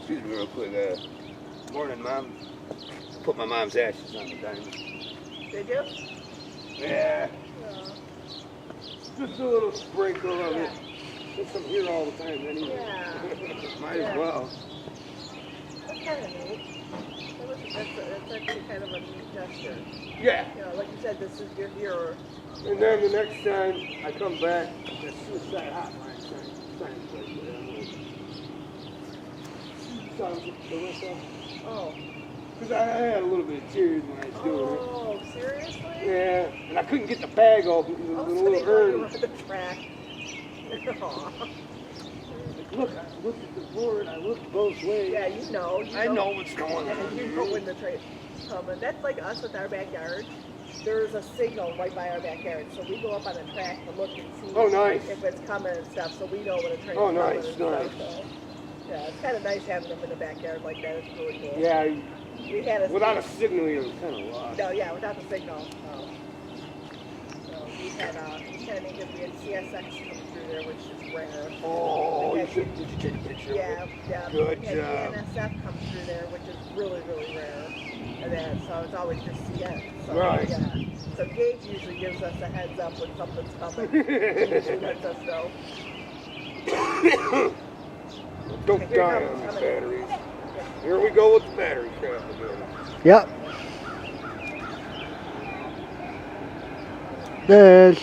Excuse me real quick. Morning, Mom. Put my mom's ashes on the diamond. Did you? Yeah. Just a little sprinkle of it. Since I'm here all the time anyway. Yeah. Might as well. That's kind of neat. That's actually kind of a neat gesture. Yeah. You know, like you said, this is your hero. And then the next time I come back, the suicide hotline sign place. Oh. Because I had a little bit of tears when I was doing it. Oh, seriously? Yeah, and I couldn't get the bag off. It was a So little they urn. you run the track. Aw. Look, I looked at the board. I looked both ways. Yeah, you know. I know what's going Yeah, on. you know when the train's coming. That's like us with our backyard. There's a signal right by our backyard, so we go up on the track to look and see if it's coming and stuff, so we know when a train's coming and stuff. So, yeah, it's kind of nice having them in the backyard like that. It's really cool. Yeah, we had without a signal, you're kind of lost. No, yeah, without the signal. No. So we had because we had CSX come through there, which is rare. Oh, did you take a picture of it? Yeah. Good we had job. NSF come through there, which is really, really rare. And then, so it's always just CS. So, Right. Yeah. So Gage usually gives us a heads up when something's coming. He usually lets us know. Don't die on the batteries. Here we go with the battery crap again. Yep. This.